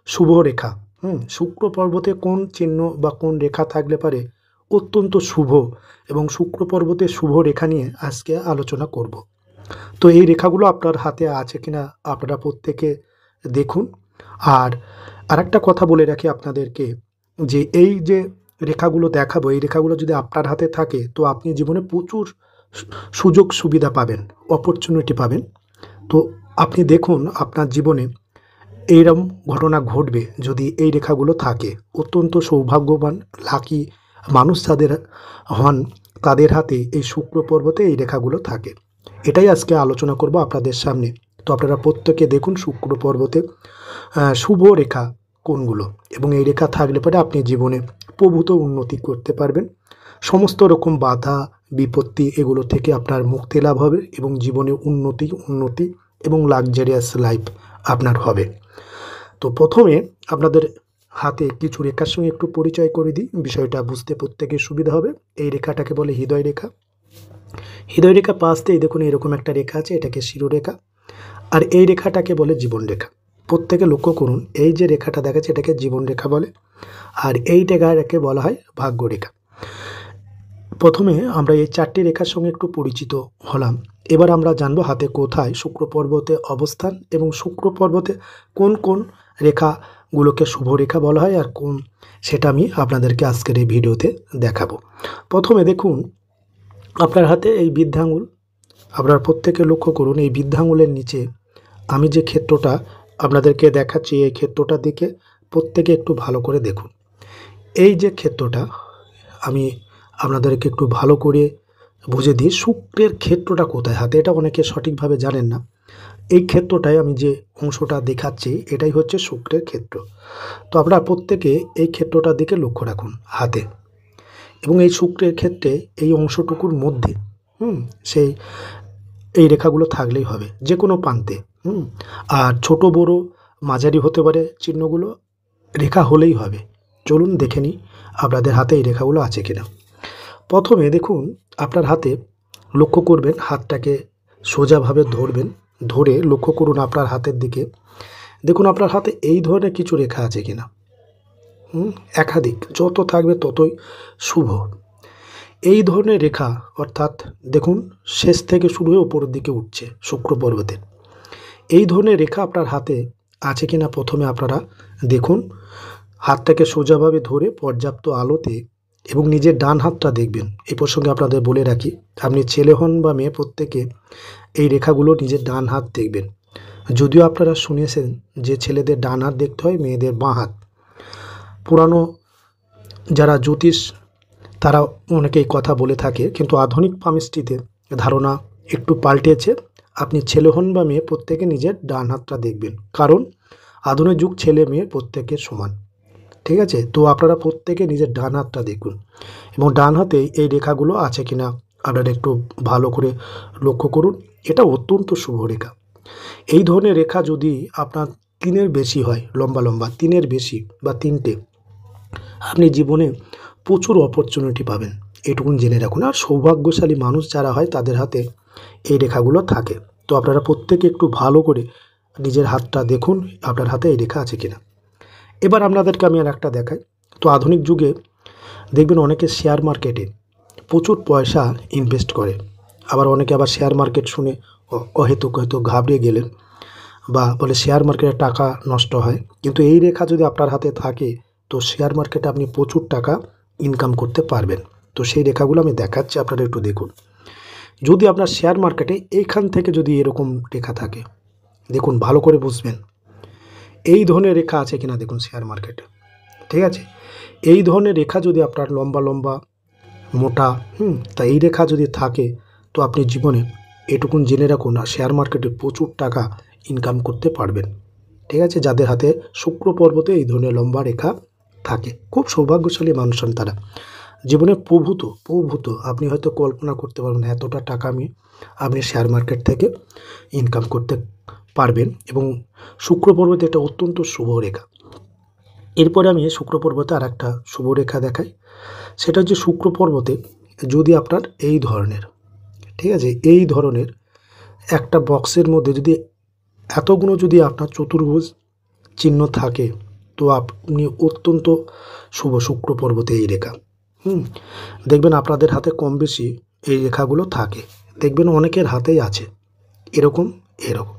শুভ রেখা। শুক্র পর্বতে কোন চিহ্ন বা কোন রেখা থাকলে পারে অত্যন্ত শুভ, এবং শুক্র পর্বতে শুভ রেখা নিয়ে আজকে আলোচনা করব। তো এই রেখাগুলো আপনার হাতে আছে কিনা আপনারা প্রত্যেকে দেখুন। আর আরেকটা কথা বলে রাখি আপনাদেরকে, যে এই যে রেখাগুলো দেখাবো, এই রেখাগুলো যদি আপনার হাতে থাকে তো আপনি জীবনে প্রচুর সুযোগ সুবিধা পাবেন, অপরচুনিটি পাবেন। তো আপনি দেখুন আপনার জীবনে এইরকম ঘটনা ঘটবে যদি এই রেখাগুলো থাকে। অত্যন্ত সৌভাগ্যবান লাকি মানুষ যাদের হন তাদের হাতে এই শুক্র পর্বতে এই রেখাগুলো থাকে। এটাই আজকে আলোচনা করব আপনাদের সামনে। তো আপনারা প্রত্যেকে দেখুন শুক্র পর্বতে শুভ রেখা কোনগুলো, এবং এই রেখা থাকলে পরে আপনি জীবনে প্রভূত উন্নতি করতে পারবেন। সমস্ত রকম বাধা বিপত্তি এগুলো থেকে আপনার মুক্তি লাভ হবে, এবং জীবনে উন্নতি এবং লাক্সারিয়াস লাইফ আপনার হবে। তো প্রথমে আপনাদের হাতে কিছু রেখার সঙ্গে একটু পরিচয় করে দিই, বিষয়টা বুঝতে প্রত্যেকের সুবিধা হবে। এই রেখাটাকে বলে হৃদয় রেখা। হৃদয় রেখা পাশ দিয়ে দেখুন এরকম একটা রেখা আছে, এটাকে শিরোরেখা। আর এই রেখাটাকে বলে জীবন রেখা। প্রত্যেকে লক্ষ্য করুন, এই যে রেখাটা দেখাচ্ছে এটাকে জীবন রেখা বলে, আর এই রেখাটাকে বলা হয় ভাগ্য রেখা। প্রথমে আমরা এই চারটি রেখার সঙ্গে একটু পরিচিত হলাম। এবার আমরা জানবো হাতে কোথায় শুক্র পর্বতে অবস্থান, এবং শুক্র পর্বতে কোন কোন রেখাগুলোকে শুভ রেখা বলা হয় আর কোন, সেটা আমি আপনাদেরকে আজকের এই ভিডিওতে দেখাবো। প্রথমে দেখুন আপনার হাতে এই বৃদ্ধাঙ্গুল। আপনারা প্রত্যেকে লক্ষ্য করুন, এই বৃদ্ধাঙ্গুলের নিচে আমি যে ক্ষেত্রটা আপনাদেরকে দেখাচ্ছি, এই ক্ষেত্রটার দিকে প্রত্যেকে একটু ভালো করে দেখুন। এই যে ক্ষেত্রটা আমি আপনাদেরকে একটু ভালো করে বুঝে দিই, শুক্রের ক্ষেত্রটা কোথায় হাতে, এটা অনেকে সঠিকভাবে জানেন না। এই ক্ষেত্রটায় আমি যে অংশটা দেখাচ্ছি এটাই হচ্ছে শুক্রের ক্ষেত্র। তো আপনারা প্রত্যেকে এই ক্ষেত্রটার দিকে লক্ষ্য রাখুন হাতে, এবং এই শুক্রের ক্ষেত্রে এই অংশটুকুর মধ্যে সেই এই রেখাগুলো থাকলেই হবে যে কোনো প্রান্তে। আর ছোট বড় মাঝারি হতে পারে চিহ্নগুলো, রেখা হলেই হবে। চলুন দেখে নিই আপনাদের হাতে এই রেখাগুলো আছে কিনা। প্রথমে দেখুন আপনার হাতে লক্ষ্য করবেন, হাতটাকে সোজাভাবে ধরবেন, ধরে লক্ষ্য করুন আপনার হাতের দিকে। দেখুন আপনার হাতে এই ধরনের কিছু রেখা আছে কিনা। একাধিক যত থাকবে ততই শুভ। এই ধরনের রেখা অর্থাৎ দেখুন শেষ থেকে শুরু হয়ে ওপরের দিকে উঠছে শুক্র পর্বতে। এই ধরনের রেখা আপনার হাতে আছে কিনা প্রথমে আপনারা দেখুন। হাতটাকে সোজাভাবে ধরে পর্যাপ্ত আলোতে, এবং নিজের ডান হাতটা দেখবেন। এই প্রসঙ্গে আপনাদের বলে রাখি, আপনি ছেলে হন বা মেয়ে প্রত্যেকে এই রেখাগুলো নিজের ডান হাত দেখবেন। যদিও আপনারা শুনেছেন যে ছেলেদের ডান হাত দেখতে হয়, মেয়েদের বাঁ হাত। পুরানো যারা জ্যোতিষ তারা অনেকেই কথা বলে থাকে, কিন্তু আধুনিক পামিস্ট্রিতে ধারণা একটু পাল্টেছে। আপনি ছেলে হন বা মেয়ে প্রত্যেকে নিজের ডান হাতটা দেখবেন, কারণ আধুনিক যুগ ছেলে মেয়ে প্রত্যেকের সমান। ঠিক আছে, তো আপনারা প্রত্যেকে নিজের ডান হাতটা দেখুন, এবং ডান হাতে এই রেখাগুলো আছে কিনা আপনারা একটু ভালো করে লক্ষ্য করুন। এটা অত্যন্ত শুভ রেখা। এই ধরনের রেখা যদি আপনার 3-এর বেশি হয়, লম্বা লম্বা 3-এর বেশি বা 3টে, আপনি জীবনে প্রচুর অপরচুনিটি পাবেন, এটুকুন জেনে রাখুন। আর সৌভাগ্যশালী মানুষ যারা হয় তাদের হাতে এই রেখাগুলো থাকে। তো আপনারা প্রত্যেকে একটু ভালো করে নিজের হাতটা দেখুন আপনার হাতে এই রেখা আছে কিনা। এবার আপনাদেরকে আমি আর একটা দেখাই। তো আধুনিক যুগে দেখবেন অনেকে শেয়ার মার্কেটে প্রচুর পয়সা ইনভেস্ট করে, আবার অনেকে আবার শেয়ার মার্কেট শুনে অহেতুক হয়তো ঘাবড়ে গেলেন, বা বলে শেয়ার মার্কেটে টাকা নষ্ট হয়। কিন্তু এই রেখা যদি আপনার হাতে থাকে তো শেয়ার মার্কেটে আপনি প্রচুর টাকা ইনকাম করতে পারবেন। তো সেই রেখাগুলো আমি দেখাচ্ছি, আপনারা একটু দেখুন। যদি আপনার শেয়ার মার্কেটে এইখান থেকে যদি এরকম রেখা থাকে, দেখুন ভালো করে বুঝবেন এই ধরনের রেখা আছে কিনা দেখুন শেয়ার মার্কেটে। ঠিক আছে, এই ধরনের রেখা যদি আপনার লম্বা লম্বা মোটা তা এই রেখা যদি থাকে তো আপনি জীবনে এটুকুন জেনে রাখুন, আর শেয়ার মার্কেটে প্রচুর টাকা ইনকাম করতে পারবেন। ঠিক আছে, যাদের হাতে শুক্র পর্বতে এই ধরনের লম্বা রেখা থাকে খুব সৌভাগ্যশালী মানুষ হন তারা। জীবনে প্রভূত আপনি হয়তো কল্পনা করতে পারবেন এতটা টাকা আপনি শেয়ার মার্কেট থেকে ইনকাম করতে পারবেন, এবং শুক্র পর্বতে এটা অত্যন্ত শুভ রেখা। এরপরে আমি শুক্র পর্বতে আর একটা শুভ রেখা দেখাই। সেটা হচ্ছে শুক্র পর্বতে যদি আপনার এই ধরনের, ঠিক আছে, এই ধরনের একটা বক্সের মধ্যে যদি এতগুলো যদি আপনার চতুর্ভুজ চিহ্ন থাকে, তো আপনি অত্যন্ত শুভ শুক্র পর্বতে এই রেখা। দেখবেন আপনাদের হাতে কম বেশি এই রেখাগুলো থাকে, দেখবেন অনেকের হাতেই আছে এরকম এরকম।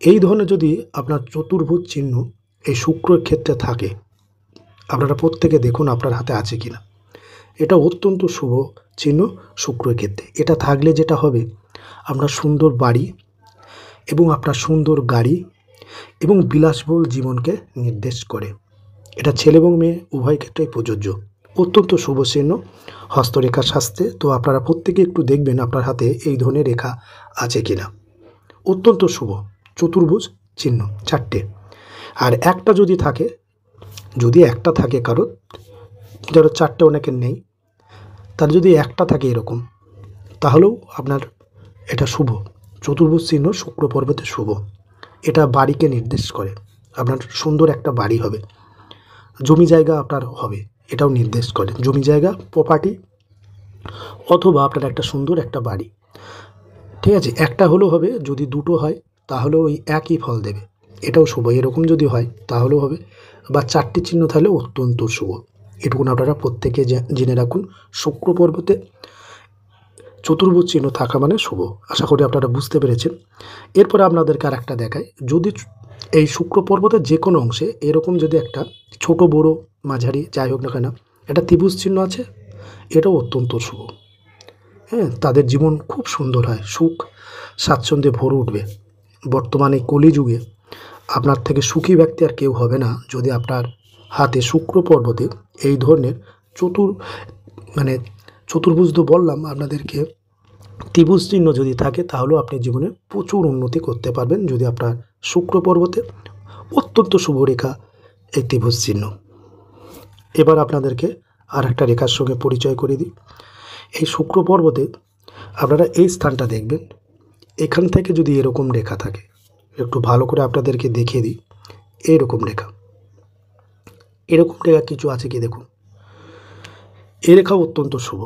এই ধরনের যদি আপনার চতুর্ভুজ চিহ্ন এই শুক্রের ক্ষেত্রে থাকে, আপনারা প্রত্যেকে দেখুন আপনার হাতে আছে কিনা। এটা অত্যন্ত শুভ চিহ্ন শুক্রের ক্ষেত্রে। এটা থাকলে যেটা হবে, আপনার সুন্দর বাড়ি এবং আপনার সুন্দর গাড়ি এবং বিলাসবহুল জীবনকে নির্দেশ করে। এটা ছেলে এবং মেয়ে উভয় ক্ষেত্রেই প্রযোজ্য। অত্যন্ত শুভ চিহ্ন হস্তরেখা শাস্ত্রে। তো আপনারা প্রত্যেকে একটু দেখবেন আপনার হাতে এই ধরনের রেখা আছে কিনা। অত্যন্ত শুভ চতুর্ভুজ চিহ্ন 4টে। আর একটা যদি থাকে, যদি একটা থাকে কারোর, ধরো 4টে অনেকের নেই, তার যদি একটা থাকে এরকম, তাহলেও আপনার এটা শুভ চতুর্ভুজ চিহ্ন শুক্র পর্বতে শুভ। এটা বাড়িকে নির্দেশ করে, আপনার সুন্দর একটা বাড়ি হবে, জমি জায়গা আপনার হবে, এটাও নির্দেশ করে জমি জায়গা প্রপার্টি, অথবা আপনার একটা সুন্দর একটা বাড়ি। ঠিক আছে, একটা হলেও হবে, যদি দুটো হয় তাহলেও ওই একই ফল দেবে, এটাও শুভ। এরকম যদি হয় তাহলেও হবে, বা 4টি চিহ্ন থাকলে অত্যন্ত শুভ। এটুকুন আপনারা প্রত্যেকে জেনে রাখুন, শুক্র পর্বতে চতুর্ভুজ চিহ্ন থাকা মানে শুভ। আশা করি আপনারা বুঝতে পেরেছেন। এরপরে আপনাদেরকে আর একটা দেখায়, যদি এই শুক্র পর্বতের যে কোনো অংশে এরকম যদি একটা ছোট বড় মাঝারি যাই হোক না কেন একটা ত্রিভুজ চিহ্ন আছে, এটাও অত্যন্ত শুভ। তাদের জীবন খুব সুন্দর হয়, সুখ স্বাচ্ছন্দ্যে ভরে উঠবে। বর্তমানে কলিযুগে আপনার থেকে সুখী ব্যক্তি আর কেউ হবে না, যদি আপনার হাতে শুক্র পর্বতে এই ধরনের চতুর্ভুজ তো বললাম আপনাদেরকে, ত্রিভুজ চিহ্ন যদি থাকে, তাহলেও আপনি জীবনে প্রচুর উন্নতি করতে পারবেন, যদি আপনার শুক্র পর্বতে অত্যন্ত শুভ রেখা এই ত্রিভুজ চিহ্ন। এবার আপনাদেরকে আর একটা রেখার সঙ্গে পরিচয় করে দিই। এই শুক্র পর্বতে আপনারা এই স্থানটা দেখবেন, এখান থেকে যদি এরকম রেখা থাকে, একটু ভালো করে আপনাদেরকে দেখিয়ে দিই। এরকম রেখা কিছু আছে কি দেখুন, এই রেখা অত্যন্ত শুভ।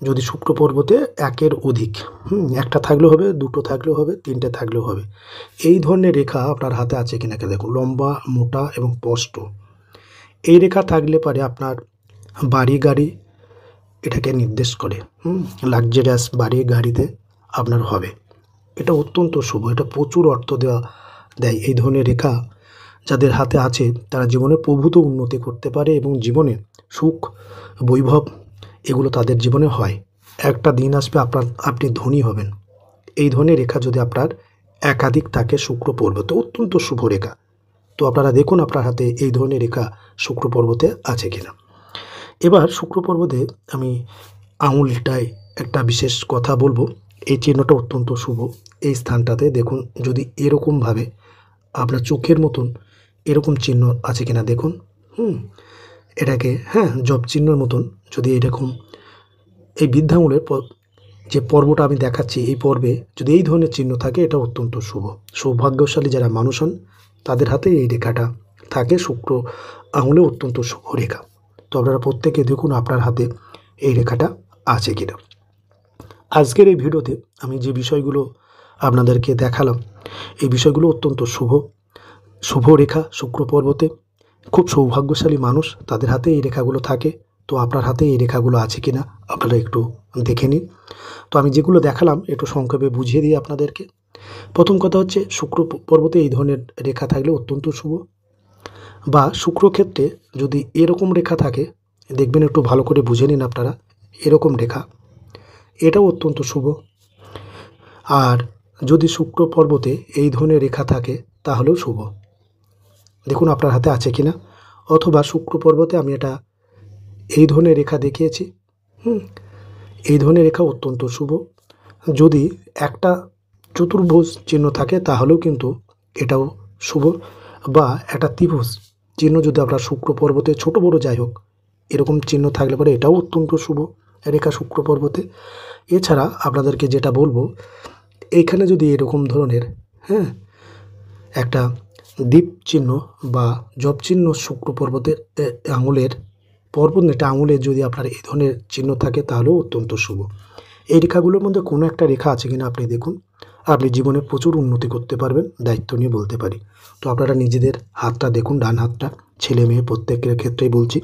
যদি শুক্র পর্বতে একের অধিক, একটা থাকলেও হবে, দুটো থাকলেও হবে, 3টে থাকলেও হবে, এই ধরনের রেখা আপনার হাতে আছে কিনা দেখুন, লম্বা মোটা এবং স্পষ্ট। এই রেখা থাকলে পারে আপনার বাড়ি গাড়ি এটাকে নির্দেশ করে, লাক্সারিয়াস বাড়ি গাড়িতে আপনার হবে। এটা অত্যন্ত শুভ, এটা প্রচুর অর্থ দেয়। এই ধরনের রেখা যাদের হাতে আছে তারা জীবনে প্রভূত উন্নতি করতে পারে এবং জীবনে সুখ বৈভব এগুলো তাদের জীবনে হয়। একটা দিন আসবে আপনি ধনী হবেন। এই ধরনের রেখা যদি আপনার একাধিক থাকে শুক্র পর্বতে, অত্যন্ত শুভ রেখা। তো আপনারা দেখুন আপনার হাতে এই ধরনের রেখা শুক্র পর্বতে আছে কিনা। এবার শুক্র পর্বতে আমি আঙুলটায় একটা বিশেষ কথা বলবো। এই চিহ্নটা অত্যন্ত শুভ। এই স্থানটাতে দেখুন, যদি এরকমভাবে আপনার চোখের মতন এরকম চিহ্ন আছে কিনা দেখুন, এটাকে জপ চিহ্নের মতন যদি এরকম এই বৃদ্ধাঙ্গুলের যে পর্বটা আমি দেখাচ্ছি, এই পর্বে যদি এই ধরনের চিহ্ন থাকে, এটা অত্যন্ত শুভ। সৌভাগ্যশালী যারা মানুষ হন তাদের হাতে এই রেখাটা থাকে, শুক্র আঙুলে অত্যন্ত শুভ রেখা। তো আপনারা প্রত্যেকে দেখুন আপনার হাতে এই রেখাটা আছে কিনা। আজকের এই ভিডিওতে আমি যে বিষয়গুলো আপনাদেরকে দেখালাম, এই বিষয়গুলো অত্যন্ত শুভ রেখা শুক্র পর্বতে। খুব সৌভাগ্যশালী মানুষ তাদের হাতে এই রেখাগুলো থাকে। তো আপনার হাতে এই রেখাগুলো আছে কিনা আপনারা একটু দেখে নিন। তো আমি যেগুলো দেখালাম একটু সংক্ষেপে বুঝিয়ে দিই আপনাদেরকে। প্রথম কথা হচ্ছে, শুক্র পর্বতে এই ধরনের রেখা থাকলে অত্যন্ত শুভ, বা শুক্র ক্ষেত্রে যদি এরকম রেখা থাকে, দেখবেন একটু ভালো করে বুঝে নিন আপনারা, এরকম রেখা, এটাও অত্যন্ত শুভ। আর যদি শুক্র পর্বতে এই ধরনের রেখা থাকে তাহলেও শুভ। দেখুন আপনার হাতে আছে কিনা। অথবা শুক্র পর্বতে আমি এটা এই ধরনের রেখা দেখিয়েছি, এই ধরনের রেখা অত্যন্ত শুভ। যদি একটা চতুর্ভুজ চিহ্ন থাকে তাহলেও কিন্তু এটাও শুভ, বা একটা ত্রিভুজ চিহ্ন যদি আপনার শুক্র পর্বতে ছোট বড় যাই হোক এরকম চিহ্ন থাকলে পরে এটাও অত্যন্ত শুভ রেখা শুক্র পর্বতে। এছাড়া আপনাদেরকে যেটা বলবো, এইখানে যদি এরকম ধরনের একটা দ্বীপ চিহ্ন বা জপ চিহ্ন শুক্র পর্বতের আঙুলের এটা আঙুলের যদি আপনার এই ধরনের চিহ্ন থাকে তাহলেও অত্যন্ত শুভ। এই রেখাগুলোর মধ্যে কোনো একটা রেখা আছে কিনা আপনি দেখুন। আপনি জীবনে প্রচুর উন্নতি করতে পারবেন, দায়িত্ব নিয়ে বলতে পারি। তো আপনারা নিজেদের হাতটা দেখুন, ডান হাতটা, ছেলে মেয়ে প্রত্যেকের ক্ষেত্রেই বলছি।